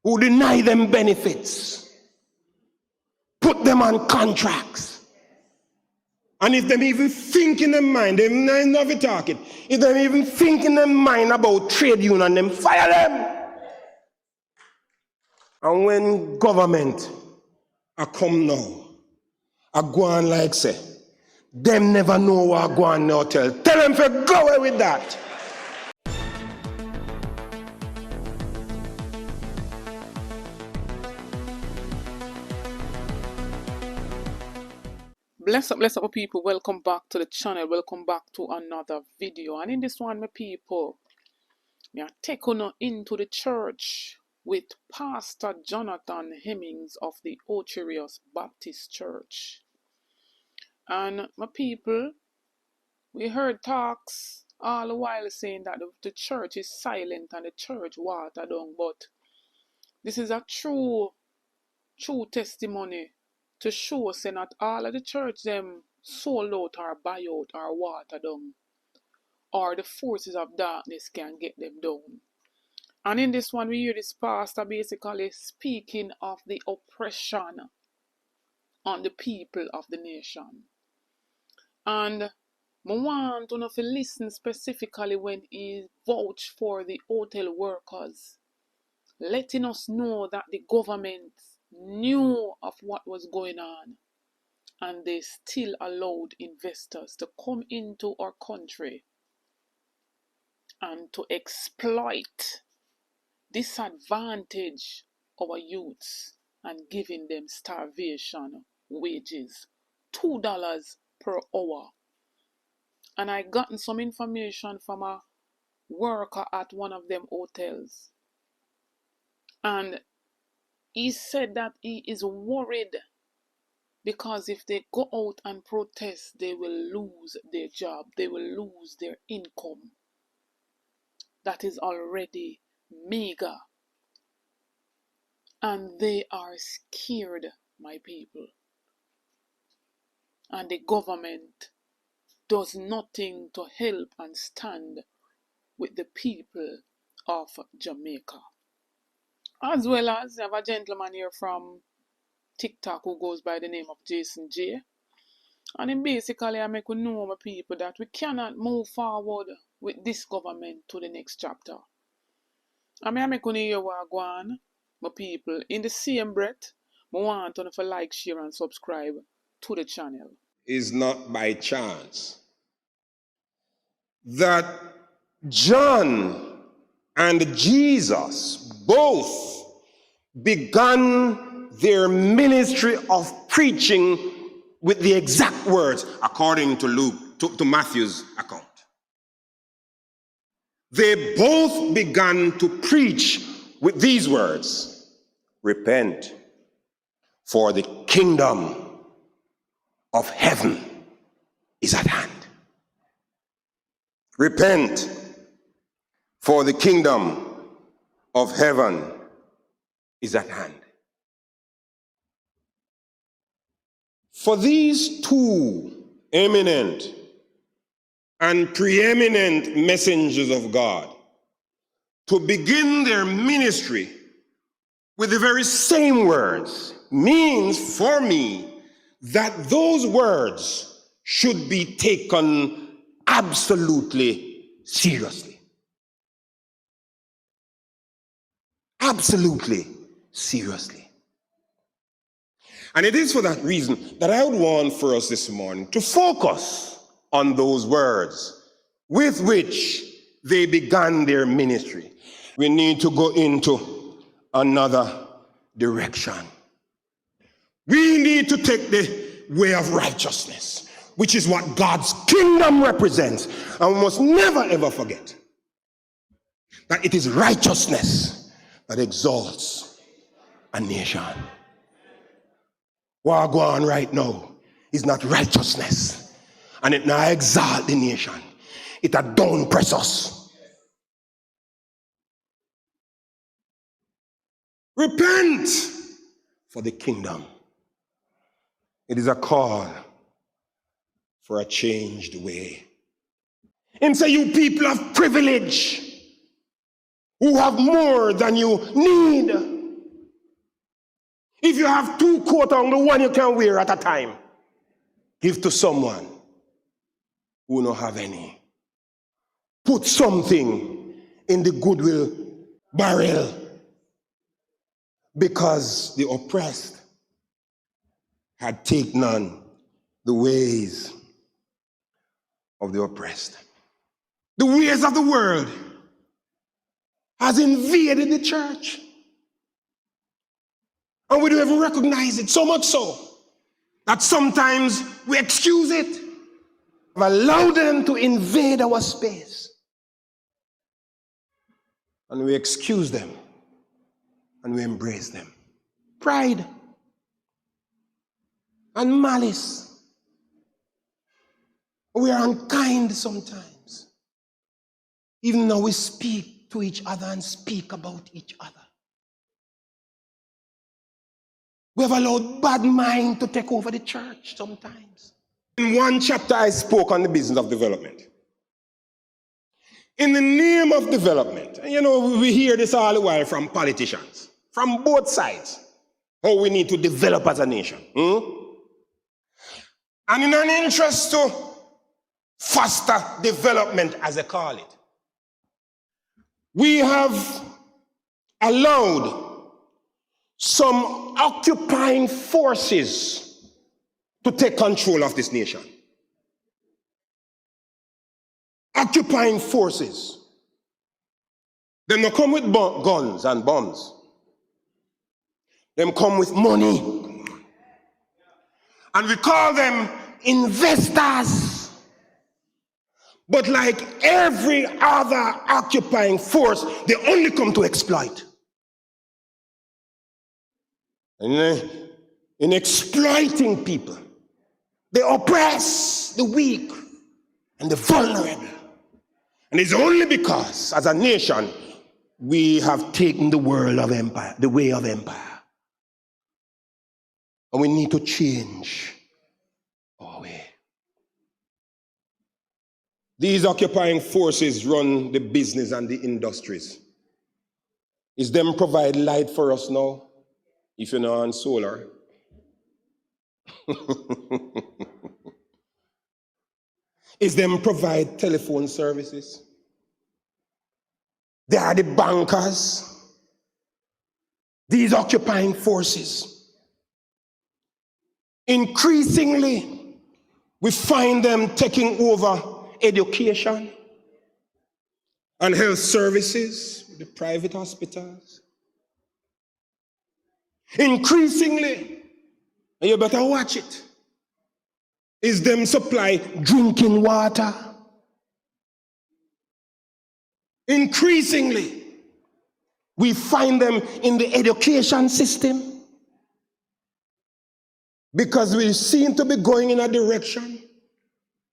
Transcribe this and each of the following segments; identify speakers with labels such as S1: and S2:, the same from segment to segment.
S1: who deny them benefits, put them on contracts. And if them even think in their mind, they never talking, if them even think in their mind about trade union, them fire them. And when government a come now, a go on like say, them never know what go on now tell them to go away with that.
S2: Bless up, my people. Welcome back to the channel. Welcome back to another video. And in this one, my people, we are taking into the church with Pastor Jonathan Hemmings of the THRE Baptist Church. And my people, we heard talks all the while saying that the church is silent and the church watered down. But this is a true testimony to show us that not all of the church them sold out or buy out or watered down, or the forces of darkness can get them down. And in this one we hear this pastor basically speaking of the oppression on the people of the nation. And I want to listen specifically when he vouched for the hotel workers, letting us know that the government knew of what was going on and they still allowed investors to come into our country and to exploit, disadvantage our youths and giving them starvation wages, $2 per hour. And I gotten some information from a worker at one of them hotels, and he said that he is worried because if they go out and protest, they will lose their job, they will lose their income. That is already meager. And they are scared, my people. And the government does nothing to help and stand with the people of Jamaica. As well as I have a gentleman here from TikTok who goes by the name of Jason J. And then basically I make you know, my people, that we cannot move forward with this government to the next chapter. I make you hear what I go on, my people. In the same breath, I want you to like, share and subscribe to the channel.
S1: It's not by chance that John and Jesus both began their ministry of preaching with the exact words according to Matthew's account. They both began to preach with these words: repent, for the kingdom of heaven is at hand. Repent, for the kingdom of heaven is at hand. For these two eminent and preeminent messengers of God to begin their ministry with the very same words means for me that those words should be taken absolutely seriously. Absolutely seriously. And it is for that reason that I would want for us this morning to focus on those words with which they began their ministry. We need to go into another direction. We need to take the way of righteousness, which is what God's kingdom represents. And we must never ever forget that it is righteousness that exalts a nation. What go on right now is not righteousness, and it not exalt the nation. It a down press us. Repent, for the kingdom. It is a call for a changed way. And say, you people of privilege who have more than you need, If you have 2 coats, only one you can wear at a time. Give to someone who don't have any. Put something in the goodwill barrel, because the oppressed had taken on the ways of the oppressed. The ways of the world has invaded the church. And we don't even recognize it, so much so that sometimes we excuse it. We allow them to invade our space. And we excuse them. And we embrace them. Pride and malice. We are unkind sometimes. Even though we speak to each other and speak about each other. We have allowed bad mind to take over the church sometimes. In one chapter, I spoke on the business of development. In the name of development, and you know, we hear this all the while from politicians, from both sides, how we need to develop as a nation. And in an interest to foster development, as they call it, we have allowed some occupying forces to take control of this nation. Occupying forces. They don't come with guns and bombs. They come with money. And we call them investors. But like every other occupying force, they only come to exploit. And in exploiting people, they oppress the weak and the vulnerable. And it's only because, as a nation, we have taken the world of empire, the way of empire. And we need to change our way. These occupying forces run the business and the industries. Is them provide light for us now? If you're not on solar. Is them provide telephone services? They are the bankers. These occupying forces. Increasingly, we find them taking over education and health services, the private hospitals. Increasingly, and you better watch it, is them supply drinking water. Increasingly, we find them in the education system, because we seem to be going in a direction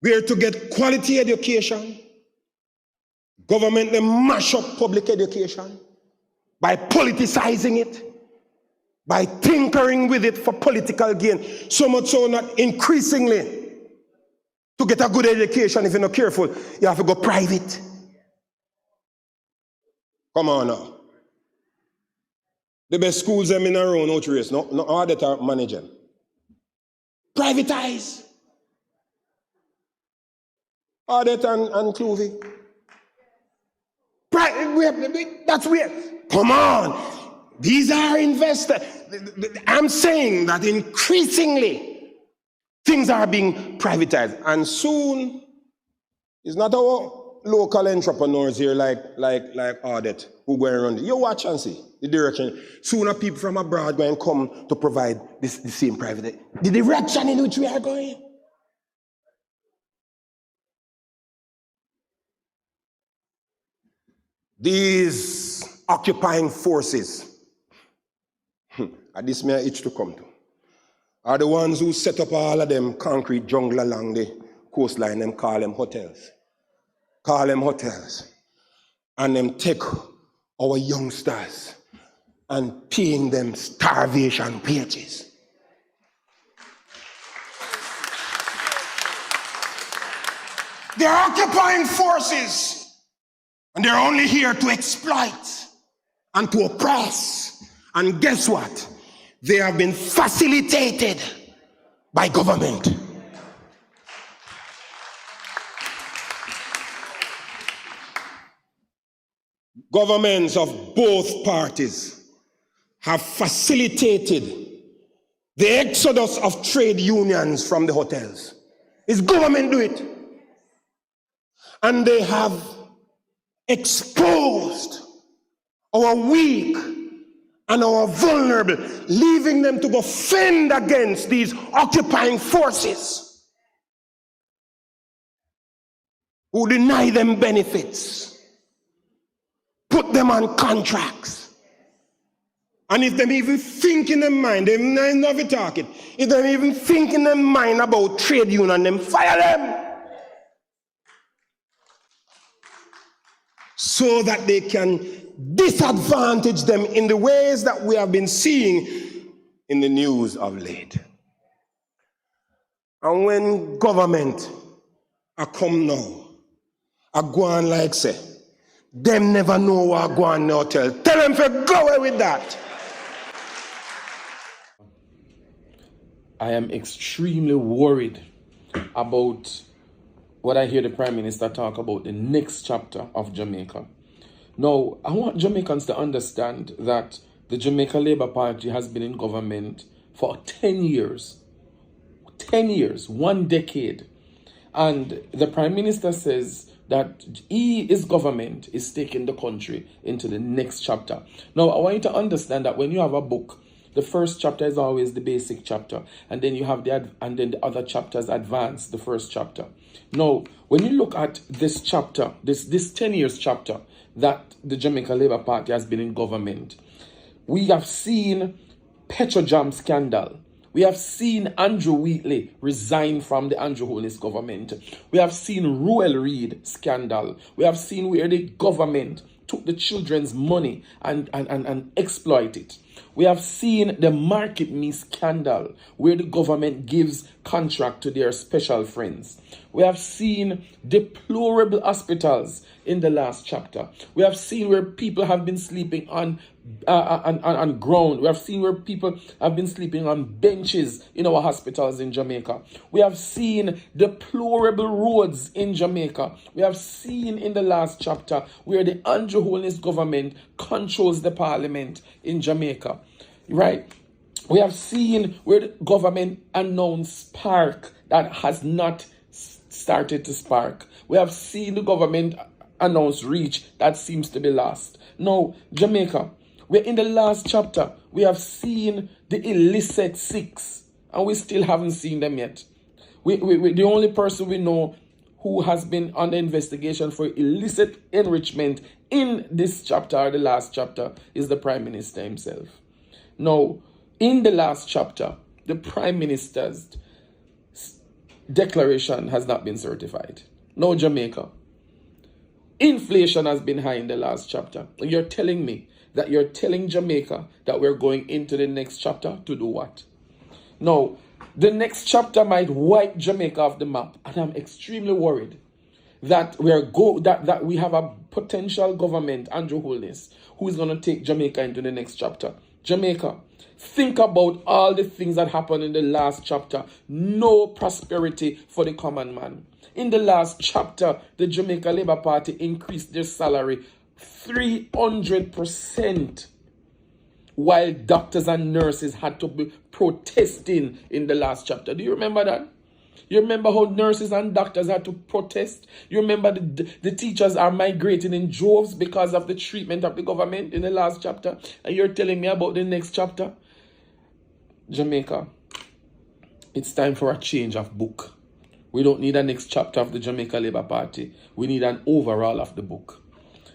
S1: where to get quality education, government they mash up public education by politicizing it, by tinkering with it for political gain. So much so that increasingly, to get a good education, if you're not careful, you have to go private. Come on now. The best schools them in our own outreach, no all that are managing. Privatize. Audit and Clovey. That's weird. Come on. These are investors. I'm saying that increasingly things are being privatized. And soon, it's not our local entrepreneurs here like Audit who go around. You watch and see the direction. Sooner people from abroad going to come to provide the same private. The direction in which we are going. These occupying forces, and this may itch to come to, are the ones who set up all of them concrete jungle along the coastline, them call them hotels. Call them hotels. And them take our youngsters and paying them starvation wages. They're occupying forces. And they're only here to exploit and to oppress. And guess what? They have been facilitated by government. Governments of both parties have facilitated the exodus of trade unions from the hotels. It's government do it. And they have exposed our weak and our vulnerable, leaving them to go fend against these occupying forces who deny them benefits, put them on contracts. And if them even think in their mind, they never talk it, if they even think in their mind about trade union, them fire them. So that they can disadvantage them in the ways that we have been seeing in the news of late. And when government are come now, a go on like say, them never know what go on now tell. Tell them to go away with that.
S3: I am extremely worried about what I hear the Prime Minister talk about the next chapter of Jamaica. Now, I want Jamaicans to understand that the Jamaica Labour Party has been in government for 10 years. 10 years, 1 decade. And the Prime Minister says that his government is taking the country into the next chapter. Now, I want you to understand that when you have a book, the first chapter is always the basic chapter, and then you have the other chapters advance the first chapter. Now, when you look at this chapter, this 10 years chapter that the Jamaica Labour Party has been in government, we have seen Petrojam scandal. We have seen Andrew Wheatley resign from the Andrew Holness government. We have seen Ruel Reid scandal. We have seen where the government took the children's money and exploit it. We have seen the Market Me scandal, where the government gives contract to their special friends. We have seen deplorable hospitals in the last chapter. We have seen where people have been sleeping on ground. We have seen where people have been sleeping on benches in our hospitals in Jamaica. We have seen deplorable roads in Jamaica. We have seen in the last chapter where the Andrew Holness government controls the parliament in Jamaica. Right? We have seen where the government announced spark that has not started to spark. We have seen the government announce reach that seems to be lost. Now, Jamaica, we're in the last chapter. We have seen the illicit six, and we still haven't seen them yet. We the only person we know who has been under investigation for illicit enrichment in this chapter, or the last chapter, is the Prime Minister himself. Now, in the last chapter, the Prime Minister's declaration has not been certified. No, Jamaica. Inflation has been high in the last chapter. And you're telling me that you're telling Jamaica that we're going into the next chapter to do what? Now, the next chapter might wipe Jamaica off the map. And I'm extremely worried that that we have a potential government, Andrew Holness, who is going to take Jamaica into the next chapter. Jamaica, think about all the things that happened in the last chapter. No prosperity for the common man. In the last chapter, the Jamaica Labour Party increased their salary 300%, while doctors and nurses had to be protesting in the last chapter. Do you remember that? You remember how nurses and doctors had to protest? You remember the teachers are migrating in droves because of the treatment of the government in the last chapter? And you're telling me about the next chapter? Jamaica, it's time for a change of book. We don't need a next chapter of the Jamaica Labour Party. We need an overhaul of the book.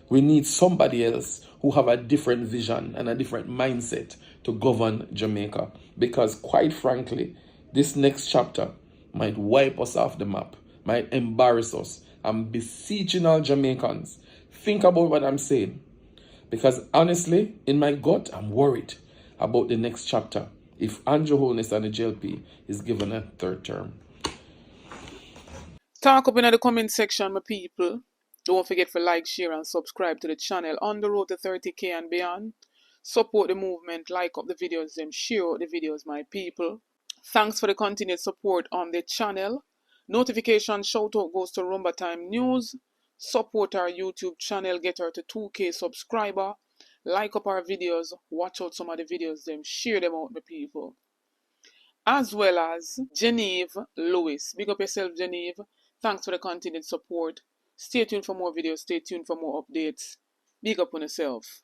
S3: We need somebody else who have a different vision and a different mindset to govern Jamaica. Because quite frankly, this next chapter might wipe us off the map, might embarrass us. I'm beseeching all Jamaicans. Think about what I'm saying. Because honestly, in my gut, I'm worried about the next chapter if Andrew Holness and the JLP is given a third term.
S2: Talk up in the comment section, my people. Don't forget to like, share, and subscribe to the channel on the road to 30K and beyond. Support the movement, like up the videos, them share out the videos, my people. Thanks for the continued support on the channel. Notification shout out goes to Rumba Time News. Support our YouTube channel, get her to 2K subscriber. Like up our videos, watch out some of the videos, them share them out with people. As well as Genevieve Lewis. Big up yourself, Genevieve. Thanks for the continued support. Stay tuned for more videos. Stay tuned for more updates. Big up on yourself.